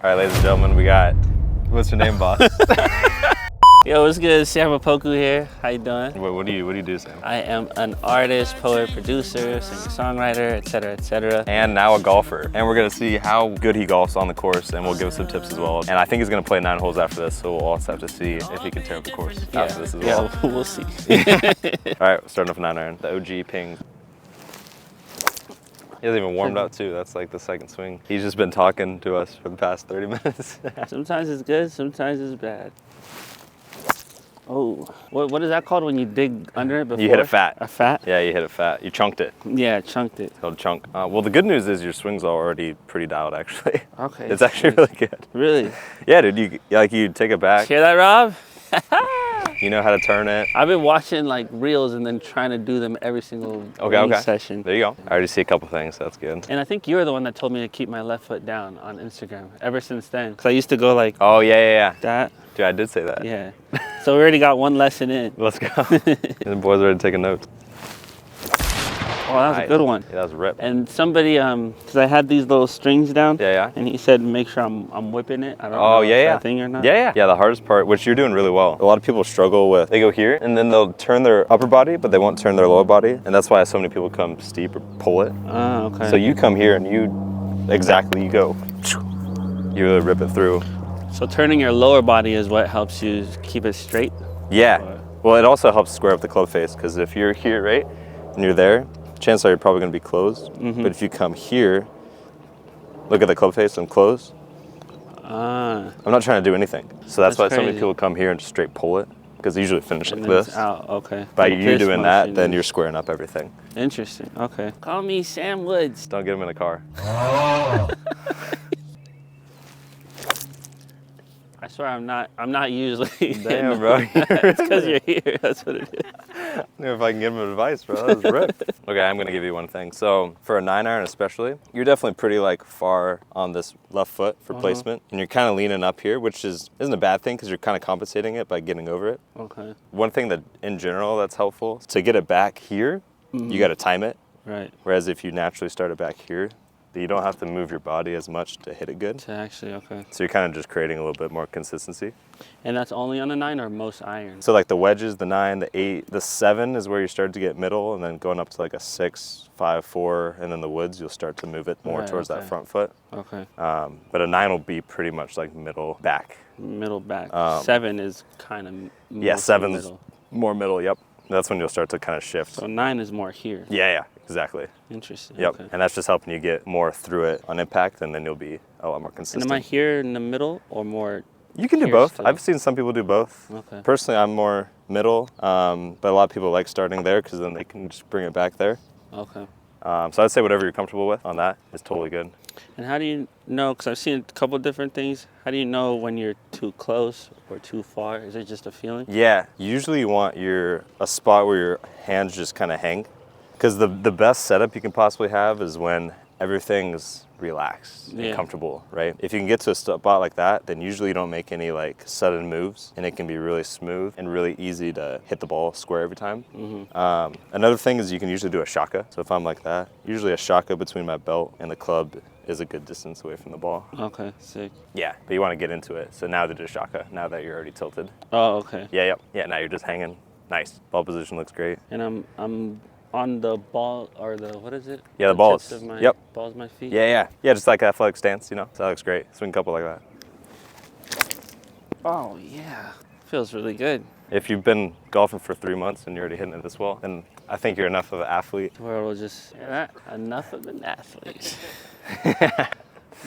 All right, ladies and gentlemen, we got, what's your name, boss? Yo, what's good? Sam Opoku here. How you doing? What do you do, Sam? I am an artist, poet, producer, singer-songwriter, etc., etc. And now a golfer. And we're gonna see how good he golfs on the course, and we'll give some tips as well. And I think he's gonna play 9 holes after this, so we'll also have to see if he can tear up the course after this as well. Yeah, we'll see. All right, starting off 9 iron, the OG ping. He hasn't even warmed up too. That's like the second swing. He's just been talking to us for the past 30 minutes. Sometimes it's good, sometimes it's bad. Oh, what is that called when you dig under it before? You hit it fat. A fat? Yeah, you hit it fat. You chunked it. Yeah, chunked it. It's called chunk. Well, the good news is your swing's already pretty dialed, actually. Okay. It's actually really good. Really? Yeah, dude. You take it back. Hear that, Rob? You know how to turn it. I've been watching like reels and then trying to do them every single session. There you go. I already see a couple things. So that's good. And I think you're the one that told me to keep my left foot down on Instagram ever since then. Because I used to go like Oh, yeah. that. Dude, I did say that. Yeah. So we already got one lesson in. Let's go. The boys are already taking notes. Oh, that was a good one. Yeah, that was a rip. And somebody, because I had these little strings down. Yeah. And he said, make sure I'm whipping it. I don't know if that's a thing or not. Yeah, the hardest part, which you're doing really well. A lot of people struggle with, they go here and then they'll turn their upper body, but they won't turn their lower body. And that's why so many people come steep or pull it. Oh, okay. So you come here and you go. You really rip it through. So turning your lower body is what helps you keep it straight? Yeah. Or... Well, it also helps square up the club face, because if you're here, right, and you're there, chances are you're probably going to be closed. Mm-hmm. But if you come here, look at the club face and close. Ah. I'm not trying to do anything. So that's why crazy. so many people come here and just straight pull it, because they usually finish like And then it's this. out, okay. By Like you this doing that, motion then is- you're squaring up everything. Interesting, okay. Call me Sam Woods. Don't get him in a car. I swear I'm not usually. Damn, bro. It's because you're here, that's what it is. I don't know if I can give him advice, bro. That was ripped. Okay, I'm gonna give you one thing. So for a 9 iron especially, you're definitely pretty like far on this left foot for placement, and you're kind of leaning up here, which isn't a bad thing because you're kind of compensating it by getting over it. Okay. One thing that in general that's helpful, to get it back here, you got to time it. Right. Whereas if you naturally start it back here, you don't have to move your body as much to hit it good. To actually, okay. So you're kind of just creating a little bit more consistency. And that's only on the 9 or most irons? So like the wedges, the 9, the 8, the 7 is where you start to get middle, and then going up to like a 6, 5, 4, and then the woods, you'll start to move it more towards that front foot. Okay. But a 9 will be pretty much like middle back. Middle back. 7 is kind of Yeah, 7's middle. more middle, yep. That's when you'll start to kind of shift. So 9 is more here. Yeah, exactly. Interesting. Yep, Okay. and that's just helping you get more through it on impact, and then you'll be a lot more consistent. And am I here in the middle or more? You can do here both. still? I've seen some people do both. Okay. Personally, I'm more middle, but a lot of people like starting there because then they can just bring it back there. Okay. So I'd say whatever you're comfortable with on that is totally good. And how do you know, because I've seen a couple different things, how do you know when you're too close or too far? Is it just a feeling? Yeah, usually you want a spot where your hands just kind of hang, because the best setup you can possibly have is when everything's relaxed and comfortable, right? If you can get to a spot like that, then usually you don't make any like sudden moves, and it can be really smooth and really easy to hit the ball square every time. Another thing is you can usually do a shaka. So if I'm like that, usually a shaka between my belt and the club is a good distance away from the ball. Okay, sick. Yeah, but you want to get into it. So now they do shaka, now that you're already tilted. Oh, okay. Yeah, now you're just hanging. Nice. Ball position looks great. And I'm on the ball, or the, what is it? Yeah, the balls. Tips of my, Yep. Balls of my feet? Yeah, just like athletic stance, you know? So that looks great. Swing a couple like that. Oh, yeah. Feels really good. If you've been golfing for 3 months and you're already hitting it this well, then I think you're enough of an athlete. The world will just, enough of an athlete.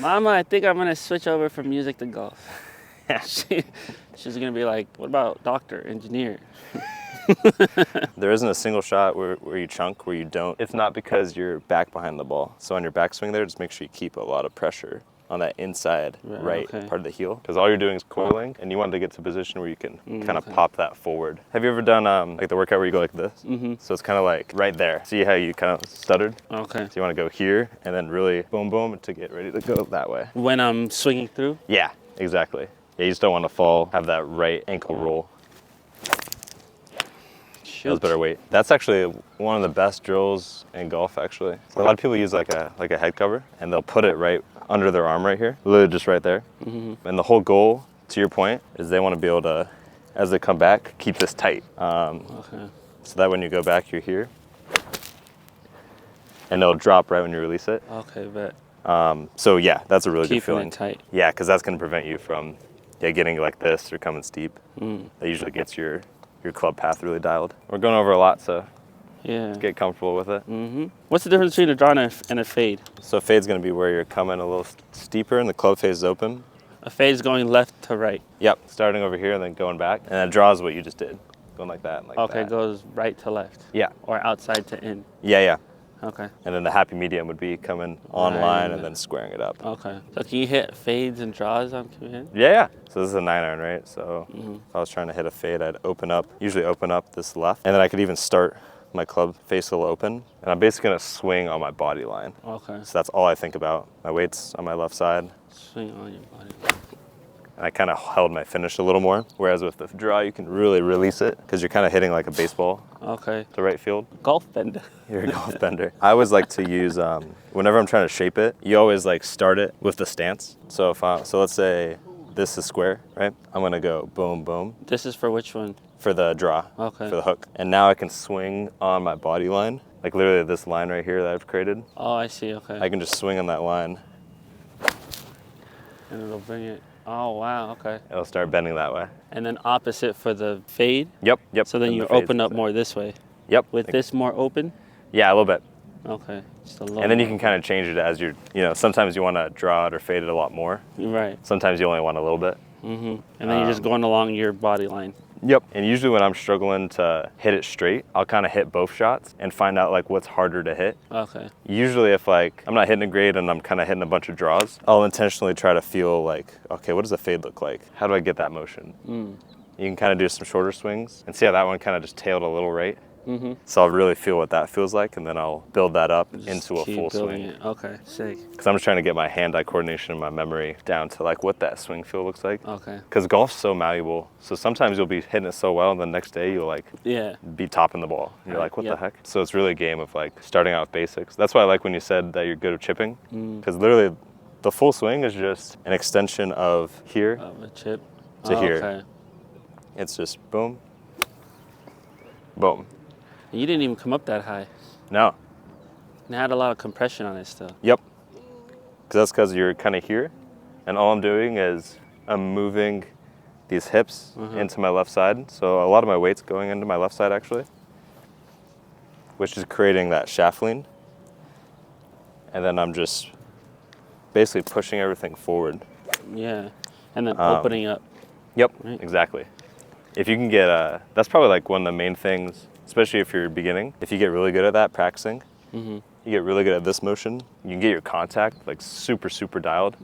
Mama, I think I'm going to switch over from music to golf. She's going to be like, what about doctor, engineer? There isn't a single shot where you chunk, where you don't. It's not because you're back behind the ball. So on your backswing there, just make sure you keep a lot of pressure on that inside right part of the heel. Because all you're doing is coiling, and you want to get to a position where you can kind of pop that forward. Have you ever done like the workout where you go like this? So it's kind of like right there. See how you kind of stuttered? Okay. So you want to go here, and then really boom, boom, to get ready to go that way. When I'm swinging through? Yeah, exactly. Yeah, you just don't want to fall, have that right ankle roll. That was better weight. That's actually one of the best drills in golf, actually. A lot of people use like a head cover, and they'll put it right under their arm right here, literally just right there. And the whole goal, to your point, is they want to be able to, as they come back, keep this tight. Okay. So that when you go back, you're here. And it'll drop right when you release it. Okay, bet. So yeah, that's a really good Keeping feeling. it tight. Yeah, because that's going to prevent you from getting like this or coming steep. That usually gets your club path really dialed. We're going over a lot, so Yeah. get comfortable with it. What's the difference between a draw and a fade? So a fade's going to be where you're coming a little steeper and the club face is open. A fade is going left to right. Yep, starting over here and then going back. And a draw is what you just did, going like that and like Okay, that. goes right to left. Yeah. Or outside to in. Yeah. Okay. And then the happy medium would be coming online and then squaring it up. Okay. So can you hit fades and draws on command? Yeah. So this is a 9-iron, right? So if I was trying to hit a fade, I'd usually open up this left. And then I could even start my club face a little open. And I'm basically going to swing on my body line. Okay. So that's all I think about. My weight's on my left side. Swing on your body. And I kind of held my finish a little more. Whereas with the draw, you can really release it because you're kind of hitting like a baseball Okay. to right field. Golf bender. You're a golf bender. I always like to use, whenever I'm trying to shape it, you always like start it with the stance. So let's say this is square, right? I'm gonna go boom, boom. This is for which one? For the draw, Okay. for the hook. And now I can swing on my body line, like literally this line right here that I've created. Oh, I see. Okay. I can just swing on that line. And it'll bring it. Oh, wow. Okay. It'll start bending that way. And then opposite for the fade. Yep. So then And you the fade's open up there. more this way. Yep. With this more open. Yeah, a little bit. Okay. Just a little. And then you can kind of change it as sometimes you want to draw it or fade it a lot more. Right. Sometimes you only want a little bit. And then you're just going along your body line. Yep. And usually when I'm struggling to hit it straight, I'll kind of hit both shots and find out like what's harder to hit. Okay. Usually if like I'm not hitting a grade and I'm kind of hitting a bunch of draws, I'll intentionally try to feel like, okay, what does a fade look like? How do I get that motion? You can kind of do some shorter swings and see how that one kind of just tailed a little right. So I'll really feel what that feels like, and then I'll build that up into a full swing. It. Okay, sick. Because I'm just trying to get my hand-eye coordination and my memory down to like what that swing feel looks like. Okay. Because golf's so malleable. So sometimes you'll be hitting it so well, and the next day you'll like be topping the ball. And you're like, what the heck? So it's really a game of like starting out with basics. That's why I like when you said that you're good at chipping. Because literally the full swing is just an extension of here Of a chip. to here. Okay. It's just boom, boom. You didn't even come up that high. No. And it had a lot of compression on it still. Yep. Because that's because you're kind of here, and all I'm doing is I'm moving these hips into my left side. So a lot of my weight's going into my left side actually, which is creating that shaft lean. And then I'm just basically pushing everything forward. Yeah. And then opening up. Yep, Right. exactly. If you can get that's probably like one of the main things, especially if you're beginning. If you get really good at that, practicing, you get really good at this motion, you can get your contact like super, super dialed.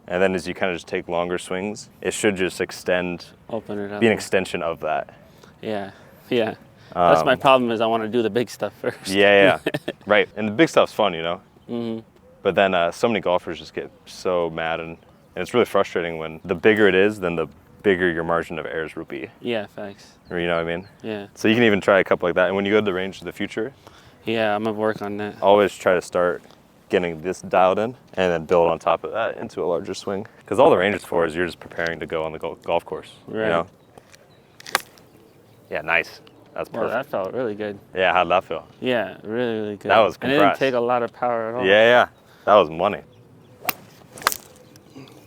And then as you kind of just take longer swings, it should just extend, Open it up. be an extension of that. Yeah. That's my problem is I want to do the big stuff first. Yeah. Right. And the big stuff's fun, you know? But then so many golfers just get so mad, and it's really frustrating when the bigger it is, then the bigger your margin of errors will be. Yeah, thanks. Or you know what I mean? Yeah. So you can even try a couple like that. And when you go to the range in the future, Yeah, I'm going to work on that. always try to start getting this dialed in and then build on top of that into a larger swing. Because all the range is for is you're just preparing to go on the golf course. Right. You know? Yeah, nice. That's Well, perfect. that felt really good. Yeah, how'd that feel? Yeah, really, really good. That was And it didn't compressed. take a lot of power at all. Yeah. That was money.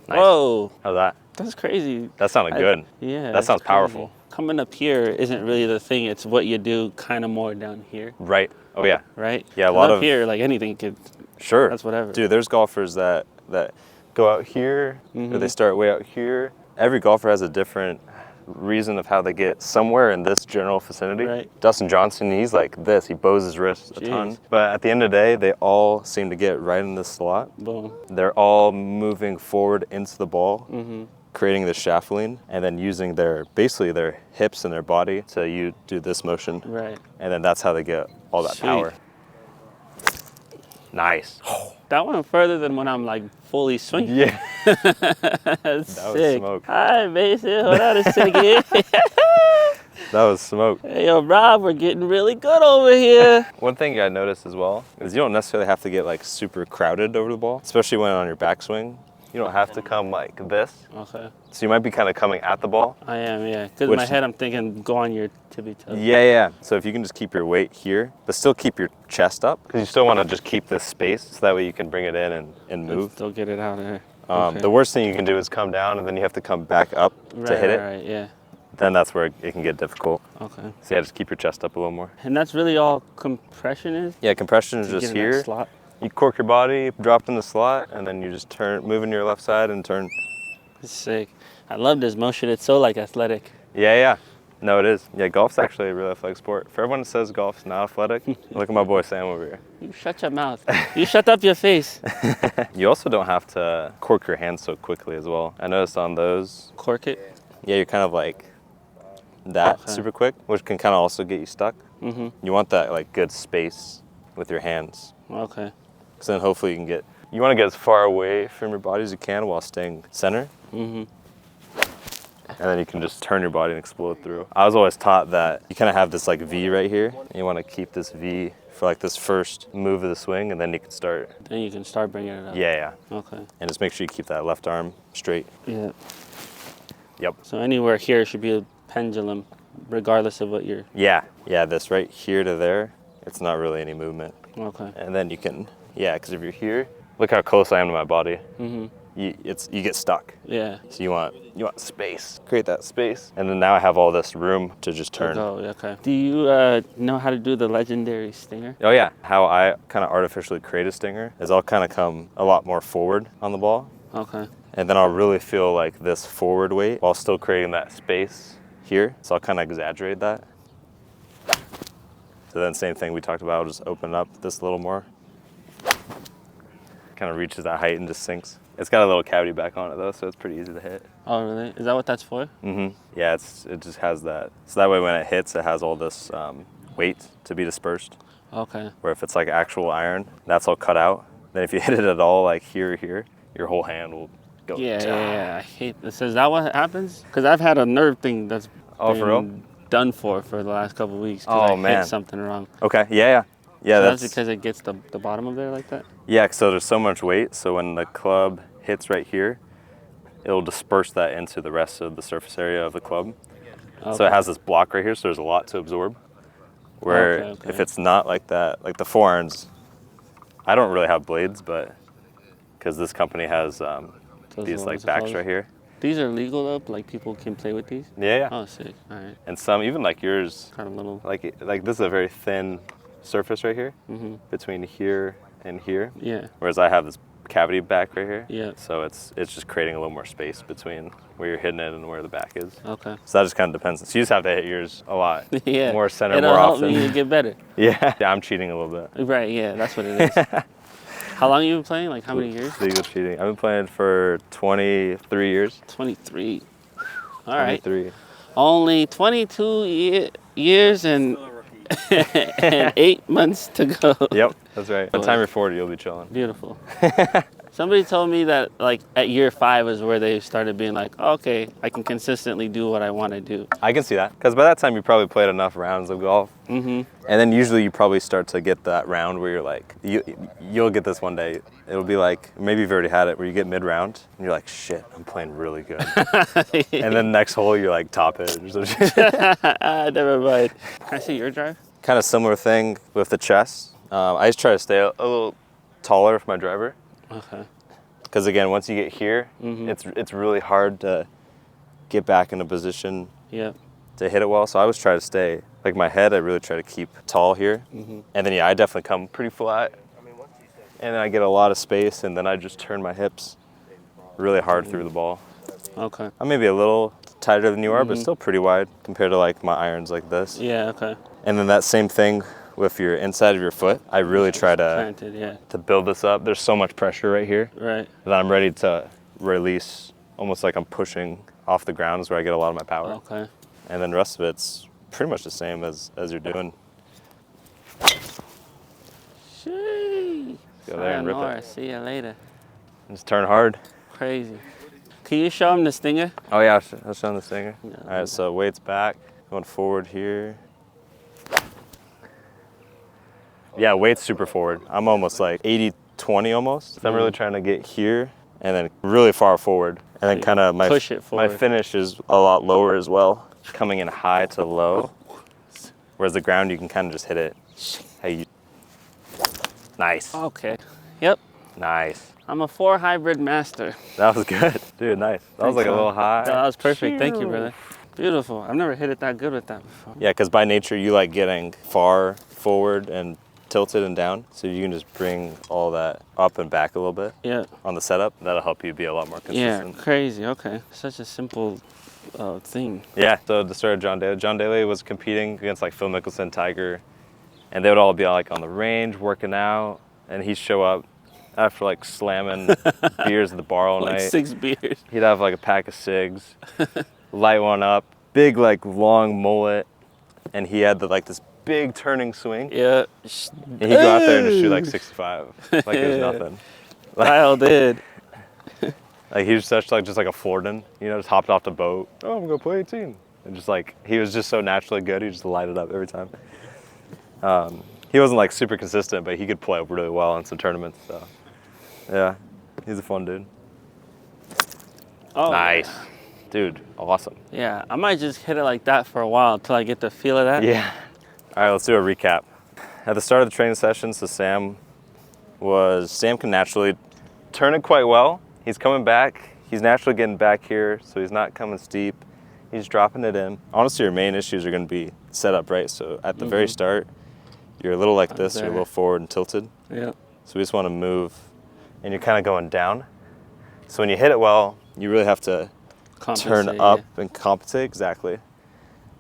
Nice. Whoa, How's that? that's crazy. That sounded good. Yeah. That that's sounds crazy. powerful. Coming up here isn't really the thing. It's what you do kind of more down here, Right. Oh, yeah. right? Yeah, a 'Cause lot up of- here, like anything could. Sure. That's whatever. Dude, there's golfers that go out here or they start way out here. Every golfer has a different reason of how they get somewhere in this general vicinity. Right. Dustin Johnson, he's like this. He bows his wrist a ton. Jeez. But at the end of the day, they all seem to get right in this slot. Boom. They're all moving forward into the ball, creating this shaft lean, and then using basically their hips and their body to do this motion. Right. And then that's how they get all that Sweet. power. Nice. That went further than when I'm like fully swinging. Yeah. That's That was sick. smoke. Hi, Mason. Hold on a second. That was smoke. Hey, yo, Rob, we're getting really good over here. One thing I noticed as well is you don't necessarily have to get like super crowded over the ball, especially when on your backswing. You don't have to come like this. Okay. So you might be kind of coming at the ball. I am, yeah. Because in my head, I'm thinking go on your tippy toes. Yeah. So if you can just keep your weight here, but still keep your chest up, because you still want to just keep this space, so that way you can bring it in and move. Still get it out of there. Okay. The worst thing you can do is come down, and then you have to come back up to hit it. Right, yeah. Then that's where it can get difficult. Okay. So yeah, just keep your chest up a little more. And that's really all compression is? Yeah, compression is You just get in that here. slot? You cork your body, drop in the slot, and then you just move in your left side and turn. It's sick. I love this motion. It's so like athletic. Yeah. No, it is. Yeah, golf's actually a really athletic sport. For everyone that says golf's not athletic, look at my boy Sam over here. You shut your mouth. You shut up your face. You also don't have to cork your hands so quickly as well. I noticed on those, Cork it. yeah, you're kind of like that super quick, which can kind of also get you stuck. Mm-hmm. You want that like good space with your hands. Okay. Because then hopefully you want to get as far away from your body as you can while staying center. Mm-hmm. And then you can just turn your body and explode through. I was always taught that you kind of have this like V right here. And you want to keep this V for like this first move of the swing, and then you can start. Then you can start bringing it up. Yeah. Okay. And just make sure you keep that left arm straight. Yeah. Yep. So anywhere here should be a pendulum, regardless of what you're... Yeah, this right here to there, it's not really any movement. Okay. And then you can, because if you're here, look how close I am to my body. Mm-hmm. You get stuck. Yeah. So you want space. Create that space. And then now I have all this room to just turn. Oh, okay. Do you know how to do the legendary stinger? Oh yeah. How I kind of artificially create a stinger is I'll kind of come a lot more forward on the ball. Okay. And then I'll really feel like this forward weight while still creating that space here. So I'll kind of exaggerate that. So then same thing we talked about, I'll just open up this a little more. Kind of reaches that height and just sinks. It's got a little cavity back on it though, so it's pretty easy to hit. Oh, really? Is that what that's for? Mm-hmm. Yeah, it just has that. So that way when it hits, it has all this weight to be dispersed. Okay. Where if it's like actual iron, that's all cut out. Then if you hit it at all like here or here, your whole hand will go. Yeah. I hate this. Is that what happens? Because I've had a nerve thing that's for real? done for the last couple of weeks. Oh, I man. hit something wrong. Okay, yeah. So that's because it gets the bottom of there like that? Yeah, so there's so much weight, so when the club hits right here, it'll disperse that into the rest of the surface area of the club. Okay. So it has this block right here, so there's a lot to absorb. Where if it's not like that, like the forearms, I don't really have blades, but because this company has these like backs right here. These are legal though? Like people can play with these? Yeah. Oh, sick. All right. And some, even like yours, kind of little. Like this is a very thin surface right here, between here and here. Yeah. Whereas I have this cavity back right here. Yeah. So it's just creating a little more space between where you're hitting it and where the back is. Okay. So that just kind of depends. So you just have to hit yours a lot. Yeah. More center, It'll more help often. me get better. Yeah, I'm cheating a little bit. Right. Yeah, that's what it is. How long have you been playing? Like how many years? Legal cheating. I've been playing for 23 years. 23. All right. 23. Only 22 years and 8 months to go. Yep, that's right. By the time you're 40, you'll be chilling. Beautiful. Somebody told me that like at year 5 is where they started being like, okay, I can consistently do what I want to do. I can see that. Because by that time, you probably played enough rounds of golf. Mm-hmm. And then usually you probably start to get that round where you're like, you'll get this one day. It'll be like, maybe you've already had it, where you get mid-round and you're like, shit, I'm playing really good. And then next hole, you're like top it or some shit. Never mind. Can I see your drive? Kind of similar thing with the chest. I just try to stay a little taller for my driver. Okay. Because again, once you get here, it's really hard to get back in a position to hit it well. So I always try to stay, like my head, I really try to keep tall here. And then I definitely come pretty flat. And then I get a lot of space, and then I just turn my hips really hard through the ball. Okay. I'm maybe a little tighter than you are, but still pretty wide compared to like my irons like this. Yeah, okay. And then that same thing with your inside of your foot. I really try to build this up. There's so much pressure right here that I'm ready to release, almost like I'm pushing off the ground is where I get a lot of my power. Okay. And then the rest of it's pretty much the same as you're doing. Sheesh. Go there and rip it. See you later. Just turn hard. Crazy. Can you show him the stinger? Oh yeah, I'll show him the stinger. Yeah. All right, so weight's back. Going forward here. Yeah, weight's super forward. I'm almost like 80-20 almost. So I'm really trying to get here and then really far forward. And then kind of push it forward. My finish is a lot lower as well. Coming in high to low. Whereas the ground, you can kind of just hit it. Hey, nice. Okay. Yep. Nice. I'm a 4 hybrid master. That was good. Dude, nice. That was like a little high. That was perfect. Thank you, brother. Beautiful. I've never hit it that good with that before. Yeah, because by nature, you like getting far forward and tilted and down. So you can just bring all that up and back a little bit. Yeah. On the setup. That'll help you be a lot more consistent. Yeah, crazy. Okay. Such a simple thing. Yeah. So the start of John Daly. John Daly was competing against like Phil Mickelson, Tiger, and they would all be like on the range working out, and he'd show up after like slamming beers at the bar all night. Like 6 beers. He'd have like a pack of cigs, light one up, big like long mullet, and he had this big turning swing. Yeah. And he'd go out there and just shoot like 65, like it was nothing. Kyle did. Like he was such like just like a Floridan, you know, just hopped off the boat. Oh, I'm gonna play 18, and just like he was just so naturally good. He just lighted up every time. He wasn't like super consistent, but he could play really well in some tournaments. So yeah, he's a fun dude. Oh, nice, dude, awesome. Yeah, I might just hit it like that for a while until I get the feel of that. Yeah. All right, let's do a recap. At the start of the training session, so Sam can naturally turn it quite well. He's coming back. He's naturally getting back here, so he's not coming steep. He's dropping it in. Honestly, your main issues are going to be set up right. So at the very start, you're a little like this. You're a little forward and tilted. Yeah. So we just want to move, and you're kind of going down. So when you hit it well, you really have to turn up and compensate. Exactly.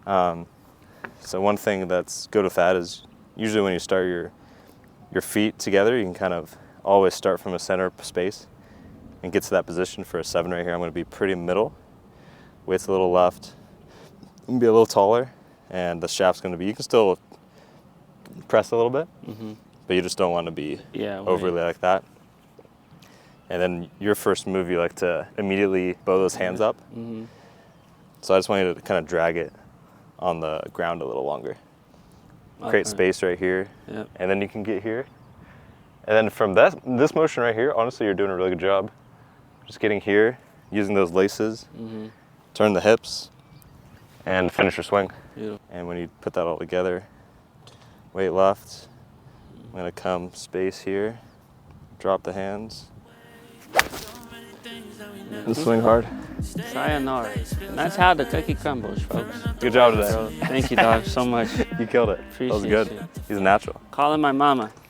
So one thing that's good with that is usually when you start your feet together, you can kind of always start from a center space and get to that position for a 7 right here. I'm going to be pretty middle. Weight's a little left. You can be a little taller, and the shaft's going to be, you can still press a little bit, but you just don't want to be overly like that. And then your first move, you like to immediately bow those hands up. So I just want you to kind of drag it on the ground a little longer. Create space right here, and then you can get here. And then from this motion right here, honestly, you're doing a really good job. Just getting here, using those laces, turn the hips, and finish your swing. Beautiful. And when you put that all together, weight left, I'm gonna come space here, drop the hands, and swing hard. Sayonara. And that's how the cookie crumbles, folks. Good job today. So, thank you, dog, so much. You killed it. Appreciate That was good. you. He's a natural. Calling my mama.